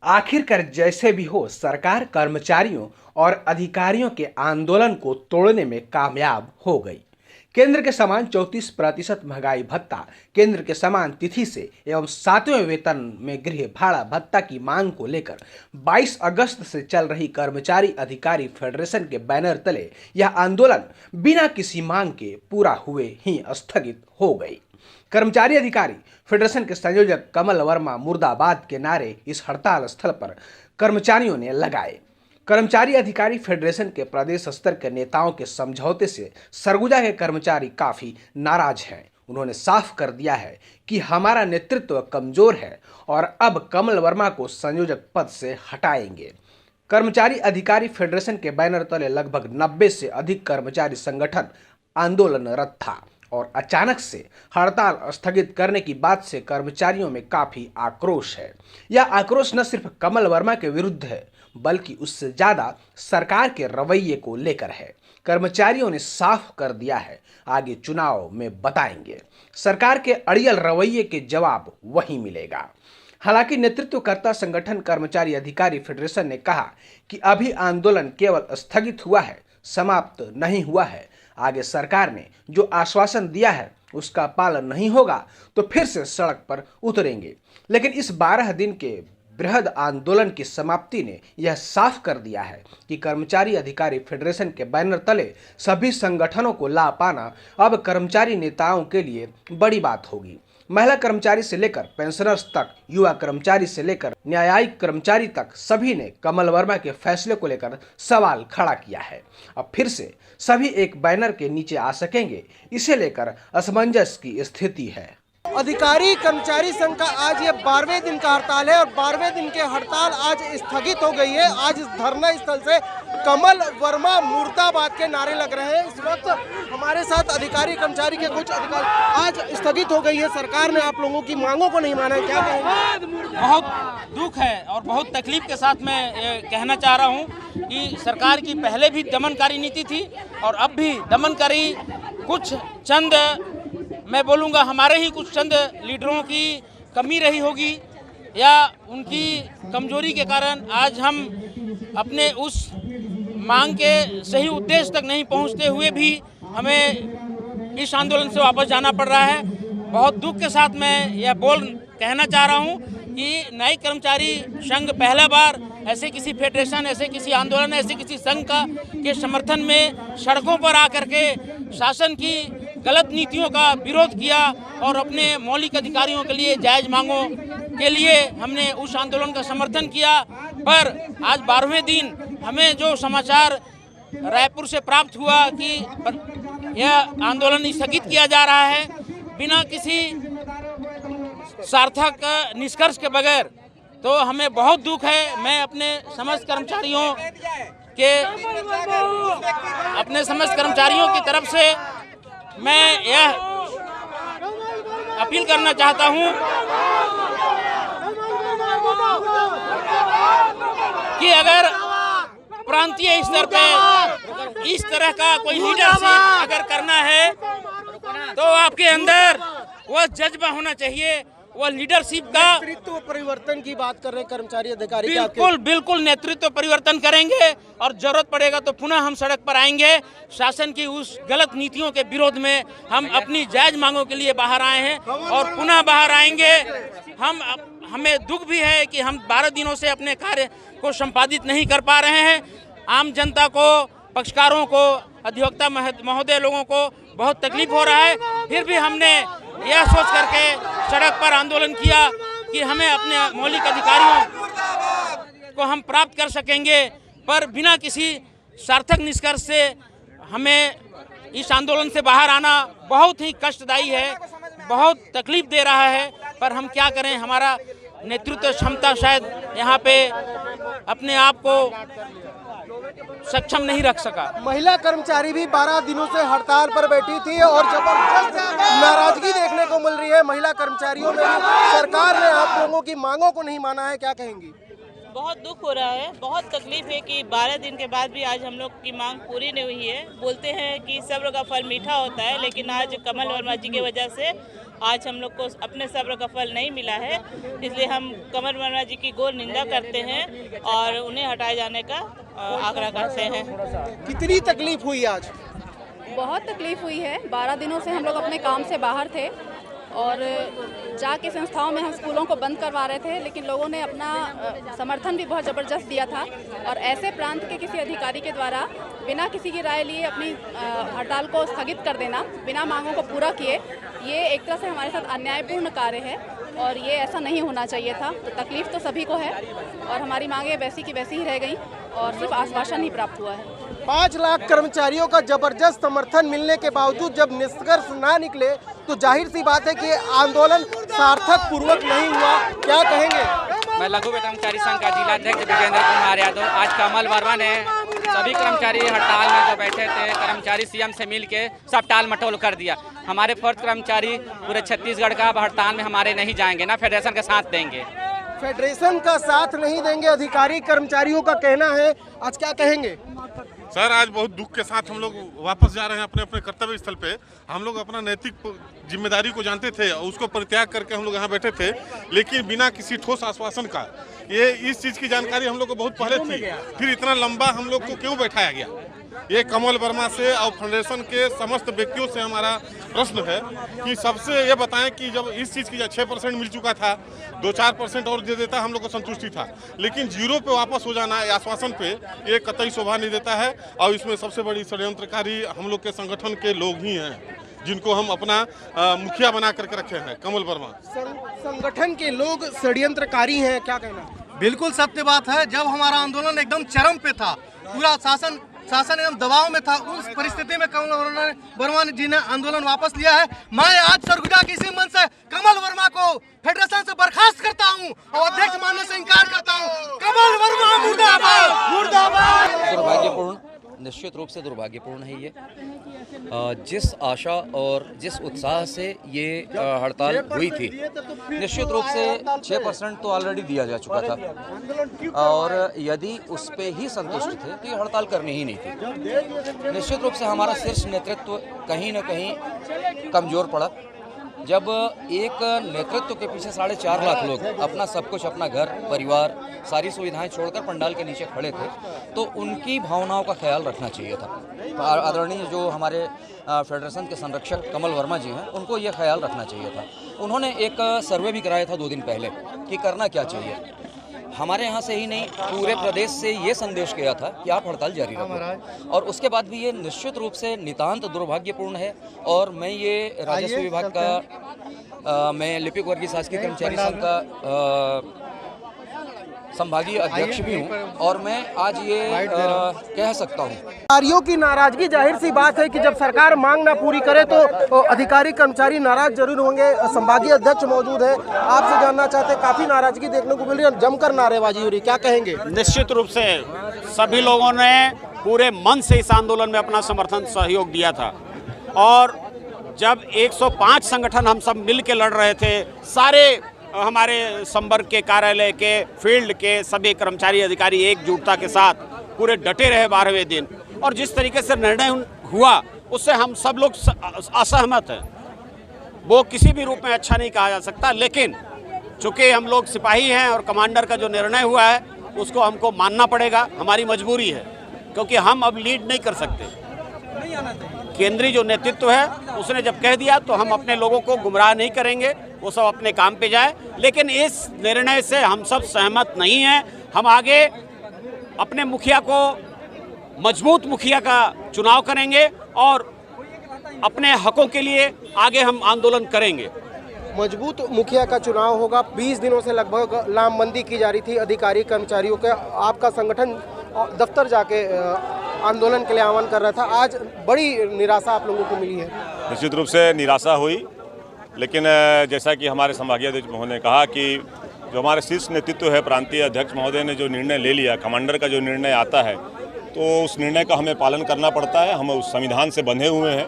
आखिरकार जैसे भी हो सरकार कर्मचारियों और अधिकारियों के आंदोलन को तोड़ने में कामयाब हो गई। केंद्र के समान 34% महंगाई भत्ता, केंद्र के समान तिथि से एवं 7वें वेतन में गृह भाड़ा भत्ता की मांग को लेकर 22 अगस्त से चल रही कर्मचारी अधिकारी फेडरेशन के बैनर तले यह आंदोलन बिना किसी मांग के पूरा हुए ही स्थगित हो गई। कर्मचारी अधिकारी फेडरेशन के संयोजक कमल वर्मा मुर्दाबाद के नारे इस हड़ताल स्थल पर कर्मचारियों ने लगाए। कर्मचारी अधिकारी फेडरेशन के प्रदेश स्तर के नेताओं के समझौते से सरगुजा के कर्मचारी काफी नाराज हैं। उन्होंने साफ कर दिया है कि हमारा नेतृत्व कमजोर है और अब कमल वर्मा को संयोजक पद से हटाएंगे। कर्मचारी अधिकारी फेडरेशन के बैनर तले लगभग 90 से अधिक कर्मचारी संगठन आंदोलनरत था और अचानक से हड़ताल स्थगित करने की बात से कर्मचारियों में काफी आक्रोश है। यह आक्रोश न सिर्फ कमल वर्मा के विरुद्ध है बल्कि उससे ज्यादा सरकार के रवैये को लेकर है। कर्मचारियों ने साफ कर दिया है, आगे चुनाव में बताएंगे। सरकार के अड़ियल रवैये के जवाब वही मिलेगा। हालांकि नेतृत्वकर्ता संगठन कर्मचारी अधिकारी फेडरेशन ने कहा कि अभी आंदोलन केवल स्थगित हुआ है, समाप्त नहीं हुआ है। आगे सरकार ने जो आश्वासन दिया है उसका पालन नहीं होगा तो फिर से सड़क पर उतरेंगे। लेकिन इस 12 दिन के बृहद आंदोलन की समाप्ति ने यह साफ कर दिया है कि कर्मचारी अधिकारी फेडरेशन के बैनर तले सभी संगठनों को ला पाना अब कर्मचारी नेताओं के लिए बड़ी बात होगी। महिला कर्मचारी से लेकर पेंशनर्स तक, युवा कर्मचारी से लेकर न्यायिक कर्मचारी तक सभी ने कमल वर्मा के फैसले को लेकर सवाल खड़ा किया है। अब फिर से सभी एक बैनर के नीचे आ सकेंगे, इसे लेकर असमंजस की स्थिति है। अधिकारी कर्मचारी संघ का आज ये 12वें दिन का हड़ताल है और 12वें दिन के हड़ताल आज स्थगित हो गई है। आज इस धरना स्थल से कमल वर्मा मुर्दाबाद के नारे लग रहे हैं। इस वक्त हमारे साथ अधिकारी कर्मचारी के कुछ अधिकारी, आज स्थगित हो गई है, सरकार ने आप लोगों की मांगों को नहीं माना है, क्या कहेंगे? बहुत दुख है और बहुत तकलीफ के साथ मैं कहना चाह रहा हूँ कि सरकार की पहले भी दमनकारी नीति थी और अब भी दमनकारी कुछ चंद, मैं बोलूँगा हमारे ही कुछ चंद लीडरों की कमी रही होगी या उनकी कमजोरी के कारण आज हम अपने उस मांग के सही उद्देश्य तक नहीं पहुंचते हुए भी हमें इस आंदोलन से वापस जाना पड़ रहा है। बहुत दुख के साथ मैं यह कहना चाह रहा हूं कि न्यायिक कर्मचारी संघ पहला बार ऐसे किसी फेडरेशन, ऐसे किसी आंदोलन, ऐसे किसी संघ के समर्थन में सड़कों पर आकर के शासन की गलत नीतियों का विरोध किया और अपने मौलिक अधिकारियों के लिए जायज मांगों के लिए हमने उस आंदोलन का समर्थन किया। पर आज 12वें दिन हमें जो समाचार रायपुर से प्राप्त हुआ कि यह आंदोलन स्थगित किया जा रहा है बिना किसी सार्थक निष्कर्ष के बगैर, तो हमें बहुत दुख है। मैं अपने समस्त कर्मचारियों की तरफ से मैं यह अपील करना चाहता हूं कि अगर प्रांतीय स्तर पे इस तरह का कोई लीडरशिप अगर करना है तो आपके अंदर वह जज्बा होना चाहिए, वह लीडरशिप का। नेतृत्व परिवर्तन की बात कर रहे हैं कर्मचारी अधिकारी, बिल्कुल नेतृत्व परिवर्तन करेंगे और जरूरत पड़ेगा तो पुनः हम सड़क पर आएंगे। शासन की उस गलत नीतियों के विरोध में हम अपनी जायज मांगों के लिए बाहर आए हैं और पुनः बाहर आएंगे। हमें दुख भी है कि हम 12 दिनों से अपने कार्य को संपादित नहीं कर पा रहे हैं। आम जनता को, पक्षकारों को, अधिवक्ता महोदय लोगों को बहुत तकलीफ हो रहा है। फिर भी हमने यह सोच करके सड़क पर आंदोलन किया कि हमें अपने मौलिक अधिकारियों को हम प्राप्त कर सकेंगे, पर बिना किसी सार्थक निष्कर्ष से हमें इस आंदोलन से बाहर आना बहुत ही कष्टदायी है, बहुत तकलीफ दे रहा है। पर हम क्या करें, हमारा नेतृत्व क्षमता शायद यहाँ पे अपने आप को सक्षम नहीं रख सका। महिला कर्मचारी भी 12 दिनों से हड़ताल पर बैठी थी और जबरदस्त नाराजगी देखने को मिल रही है महिला कर्मचारियों में। सरकार ने आप लोगों की मांगों को नहीं माना है, क्या कहेंगी? बहुत दुख हो रहा है, बहुत तकलीफ है कि 12 दिन के बाद भी आज हम लोग की मांग पूरी नहीं हुई है। बोलते हैं कि सब्र का फल मीठा होता है, लेकिन आज कमल वर्मा जी की वजह से आज हम लोग को अपने सब्र का फल नहीं मिला है। इसलिए हम कमल वर्मा जी की घोर निंदा करते हैं और उन्हें हटाए जाने का आग्रह करते हैं। कितनी तकलीफ हुई आज? बहुत तकलीफ हुई है। 12 दिनों से हम लोग अपने काम से बाहर थे और जाके संस्थाओं में हम स्कूलों को बंद करवा रहे थे, लेकिन लोगों ने अपना समर्थन भी बहुत ज़बरदस्त दिया था। और ऐसे प्रांत के किसी अधिकारी के द्वारा बिना किसी की राय लिए अपनी हड़ताल को स्थगित कर देना, बिना मांगों को पूरा किए, ये एक तरह से हमारे साथ अन्यायपूर्ण कार्य है और ये ऐसा नहीं होना चाहिए था। तो तकलीफ़ तो सभी को है और हमारी मांगें वैसी की वैसी ही रह गई और सिर्फ आश्वासन ही प्राप्त हुआ है। 5 लाख कर्मचारियों का जबरदस्त समर्थन मिलने के बावजूद जब निष्कर्ष ना निकले तो जाहिर सी बात है कि आंदोलन सार्थक पूर्वक नहीं हुआ। क्या कहेंगे? मैं लघु वेतन कर्मचारी संघ का जिलाध्यक्ष विजेंद्र कुमार यादव। आज कमल वर्मा ने सभी कर्मचारी हड़ताल में जो बैठे थे, कर्मचारी सीएम से मिल के सब टाल मटोल कर दिया। हमारे फर्ज कर्मचारी पूरे छत्तीसगढ़ का अब हड़ताल में हमारे नहीं जाएंगे, ना फेडरेशन का साथ देंगे। फेडरेशन का साथ नहीं देंगे, अधिकारी कर्मचारियों का कहना है। आज क्या कहेंगे? सर, आज बहुत दुख के साथ हम लोग वापस जा रहे हैं अपने अपने कर्तव्य स्थल पे। हम लोग अपना नैतिक जिम्मेदारी को जानते थे और उसको परित्याग करके हम लोग यहाँ बैठे थे, लेकिन बिना किसी ठोस आश्वासन का। ये इस चीज़ की जानकारी हम लोग को बहुत पहले थी, फिर इतना लंबा हम लोग को क्यों बैठाया गया? ये कमल वर्मा से और फेडरेशन के समस्त व्यक्तियों से हमारा प्रश्न है कि सबसे ये बताएं कि जब इस चीज़ की 6% मिल चुका था, 2-4% और दे देता हम लोग को संतुष्टि था, लेकिन 0 पे वापस हो जाना आश्वासन पे ये कतई शोभा नहीं देता है। और इसमें सबसे बड़ी षड्यंत्रकारी हम लोग के संगठन के लोग ही हैं, जिनको हम अपना मुखिया बना करके रखे हैं, कमल वर्मा। संगठन के लोग षड्यंत्रकारी हैं, क्या कहना? बिल्कुल सत्य बात है। जब हमारा आंदोलन एकदम चरम पे था, पूरा शासन एकदम दबाव में था, उस परिस्थिति में कमल वर्मा जी ने आंदोलन वापस लिया है। मैं आज सरगुजा की इसी मन से कमल वर्मा को फेडरेशन से बर्खास्त करता हूं और अध्यक्ष मानने से इनकार करता हूं। कमल वर्मा मुर्दाबाद, मुर्दाबाद। दुर्भाग्यपूर्ण, निश्चित रूप से दुर्भाग्यपूर्ण है ये। जिस आशा और जिस उत्साह से ये हड़ताल हुई थी, निश्चित रूप से 6% तो ऑलरेडी दिया जा चुका था और यदि उस पे ही संतुष्ट थे तो ये हड़ताल करनी ही नहीं थी। निश्चित रूप से हमारा शीर्ष नेतृत्व कहीं न कहीं कमज़ोर पड़ा। जब एक नेतृत्व के पीछे 4.5 लाख लोग अपना सब कुछ, अपना घर परिवार, सारी सुविधाएं छोड़कर पंडाल के नीचे खड़े थे, तो उनकी भावनाओं का ख्याल रखना चाहिए था। आदरणीय जो हमारे फेडरेशन के संरक्षक कमल वर्मा जी हैं, उनको ये ख्याल रखना चाहिए था। उन्होंने एक सर्वे भी कराया था 2 दिन पहले कि करना क्या चाहिए। हमारे यहाँ से ही नहीं, पूरे प्रदेश से ये संदेश गया था कि आप हड़ताल जारी रखो, और उसके बाद भी ये निश्चित रूप से नितांत दुर्भाग्यपूर्ण है। और मैं ये राजस्व विभाग का मैं लिपिक वर्गीय शासकीय कर्मचारी संघ का संभागीय अध्यक्ष भी हूँ और मैं आज ये कह सकता हूँ, अधिकारियों की नाराजगी जाहिर सी बात है कि जब सरकार मांग ना पूरी करे तो अधिकारी कर्मचारी नाराज जरूर होंगे। संभागीय अध्यक्ष मौजूद है, आपसे जानना चाहते हैं, काफी नाराजगी देखने को मिल रही है, जमकर नारेबाजी हो रही, क्या कहेंगे? निश्चित रूप से सभी लोगों ने पूरे मन से इस आंदोलन में अपना समर्थन सहयोग दिया था और जब 105 संगठन हम सब मिल के लड़ रहे थे, सारे हमारे संवर्ग के कार्यालय के फील्ड के सभी कर्मचारी अधिकारी एकजुटता के साथ पूरे डटे रहे 12वें दिन, और जिस तरीके से निर्णय हुआ उससे हम सब लोग असहमत हैं। वो किसी भी रूप में अच्छा नहीं कहा जा सकता, लेकिन चूंकि हम लोग सिपाही हैं और कमांडर का जो निर्णय हुआ है उसको हमको मानना पड़ेगा, हमारी मजबूरी है, क्योंकि हम अब लीड नहीं कर सकते। केंद्रीय जो नेतृत्व है उसने जब कह दिया तो हम अपने लोगों को गुमराह नहीं करेंगे, वो सब अपने काम पे जाए। लेकिन इस निर्णय से हम सब सहमत नहीं हैं। हम आगे अपने मुखिया को, मजबूत मुखिया का चुनाव करेंगे और अपने हकों के लिए आगे हम आंदोलन करेंगे। मजबूत मुखिया का चुनाव होगा। 20 दिनों से लगभग लामबंदी की जा रही थी अधिकारी कर्मचारियों के। आपका संगठन दफ्तर जाके आंदोलन के लिए आह्वान कर रहा था, आज बड़ी निराशा आप लोगों को मिली है। निश्चित रूप से निराशा हुई, लेकिन जैसा कि हमारे संभागीय अध्यक्ष महोदय ने कहा कि जो हमारे शीर्ष नेतृत्व है, प्रांतीय अध्यक्ष महोदय ने जो निर्णय ले लिया, कमांडर का जो निर्णय आता है, तो उस निर्णय का हमें पालन करना पड़ता है। हम उस संविधान से बंधे हुए हैं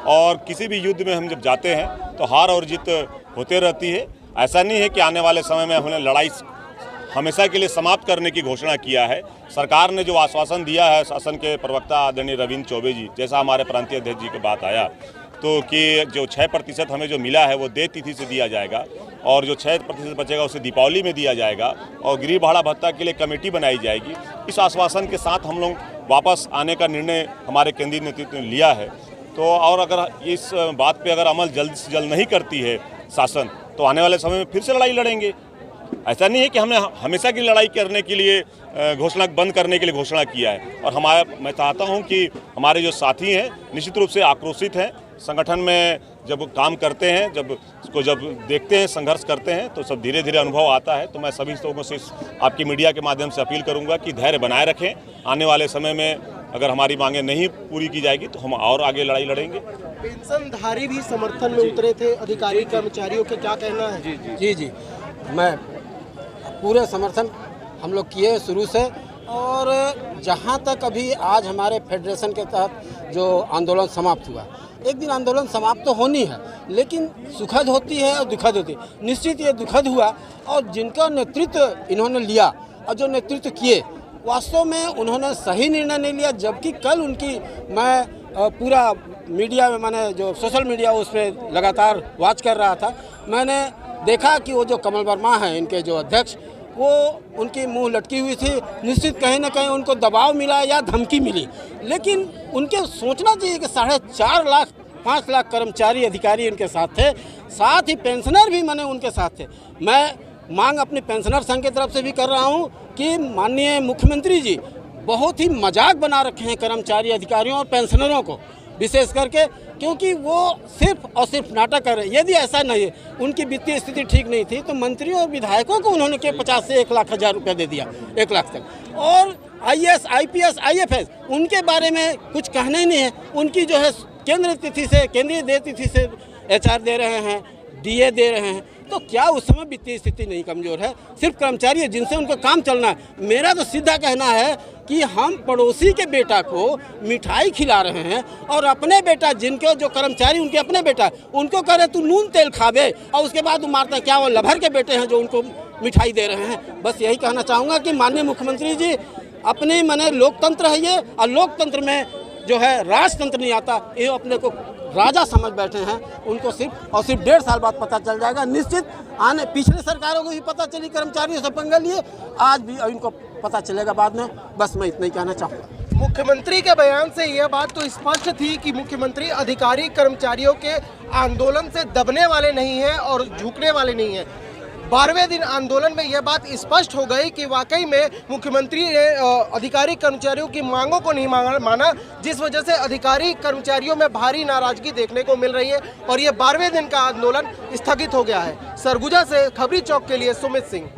और किसी भी युद्ध में हम जब जाते हैं तो हार और जीत होते रहती है। ऐसा नहीं है कि आने वाले समय में हमें लड़ाई हमेशा के लिए समाप्त करने की घोषणा किया है। सरकार ने जो आश्वासन दिया है, शासन के प्रवक्ता आदरणीय रविंद्र चौबे जी, जैसा हमारे प्रांतीय अध्यक्ष जी की बात आया तो कि जो 6% हमें जो मिला है वो देय तिथि से दिया जाएगा और जो 6% बचेगा उसे दीपावली में दिया जाएगा और गृह भाड़ा भत्ता के लिए कमेटी बनाई जाएगी। इस आश्वासन के साथ हम लोग वापस आने का निर्णय हमारे केंद्रीय नेतृत्व ने लिया है। तो और अगर इस बात पे अगर अमल जल्द से जल्द नहीं करती है शासन, तो आने वाले समय में फिर से लड़ाई लड़ेंगे। ऐसा नहीं है कि हमने हमेशा की लड़ाई करने के लिए घोषणा बंद करने के लिए घोषणा किया है। और मैं चाहता हूं कि हमारे जो साथी हैं निश्चित रूप से आक्रोशित हैं। संगठन में जब काम करते हैं, जब देखते हैं, संघर्ष करते हैं तो सब धीरे धीरे अनुभव आता है। तो मैं सभी लोगों से आपकी मीडिया के माध्यम से अपील करूंगा कि धैर्य बनाए रखें। आने वाले समय में अगर हमारी मांगें नहीं पूरी की जाएगी तो हम और आगे लड़ाई लड़ेंगे। पेंशनधारी भी समर्थन में उतरे थे, अधिकारी कर्मचारियों के क्या कहना है? जी मैं पूरे समर्थन हम लोग किए शुरू से, और जहाँ तक अभी आज हमारे फेडरेशन के तहत जो आंदोलन समाप्त हुआ, एक दिन आंदोलन समाप्त तो होनी है लेकिन सुखद होती है और दुखद होती है। निश्चित ये दुखद हुआ, और जिनका नेतृत्व इन्होंने लिया और जो नेतृत्व किए वास्तव में उन्होंने सही निर्णय नहीं लिया। जबकि कल उनकी मैं पूरा मीडिया में, मैंने जो सोशल मीडिया उस पर लगातार वॉच कर रहा था, मैंने देखा कि वो जो कमल वर्मा हैं इनके जो अध्यक्ष, वो उनकी मुंह लटकी हुई थी। निश्चित कहीं ना कहीं उनको दबाव मिला या धमकी मिली, लेकिन उनके सोचना चाहिए कि 4.5 लाख 5 लाख कर्मचारी अधिकारी उनके साथ थे, साथ ही पेंशनर भी मैंने उनके साथ थे। मैं मांग अपने पेंशनर संघ की तरफ से भी कर रहा हूं कि माननीय मुख्यमंत्री जी बहुत ही मजाक बना रखे हैं कर्मचारी अधिकारियों और पेंशनरों को, विशेष करके क्योंकि वो सिर्फ और सिर्फ नाटक कर रहे हैं। यदि ऐसा नहीं है, उनकी वित्तीय स्थिति ठीक नहीं थी तो मंत्रियों और विधायकों को उन्होंने 50 से 1 लाख हजार रुपया दे दिया, 1 लाख तक। और IAS, IPS, IFS उनके बारे में कुछ कहना ही नहीं है। उनकी जो है केंद्रीय देय तिथि से HR दे रहे हैं, DA दे रहे हैं, तो क्या उस समय वित्तीय स्थिति नहीं कमजोर है? सिर्फ कर्मचारी है जिनसे उनको काम चलना है। मेरा तो सीधा कहना है कि हम पड़ोसी के बेटा को मिठाई खिला रहे हैं और अपने बेटा, जिनके जो कर्मचारी उनके अपने बेटा, उनको कह रहे तू नून तेल खावे, और उसके बाद वो मारते हैं। क्या वो लभर के बेटे हैं जो उनको मिठाई दे रहे हैं? बस यही कहना चाहूँगा कि माननीय मुख्यमंत्री जी, अपनी माने लोकतंत्र है ये, और लोकतंत्र में जो है राजतंत्र नहीं आता, ये अपने को राजा समझ बैठे हैं। उनको सिर्फ और सिर्फ 1.5 साल बाद पता चल जाएगा। निश्चित आने पिछले सरकारों को भी पता चली कर्मचारियों से पंगा लिए, आज भी इनको पता चलेगा बाद में। बस मैं इतना ही कहना चाहूँगा। मुख्यमंत्री के बयान से यह बात तो स्पष्ट थी कि मुख्यमंत्री अधिकारी कर्मचारियों के आंदोलन से दबने वाले नहीं हैं और झुकने वाले नहीं हैं। 12वें दिन आंदोलन में यह बात स्पष्ट हो गई कि वाकई में मुख्यमंत्री ने अधिकारी कर्मचारियों की मांगों को नहीं माना, जिस वजह से अधिकारी कर्मचारियों में भारी नाराजगी देखने को मिल रही है और ये 12वें दिन का आंदोलन स्थगित हो गया है। सरगुजा से खबरी चौक के लिए सुमित सिंह।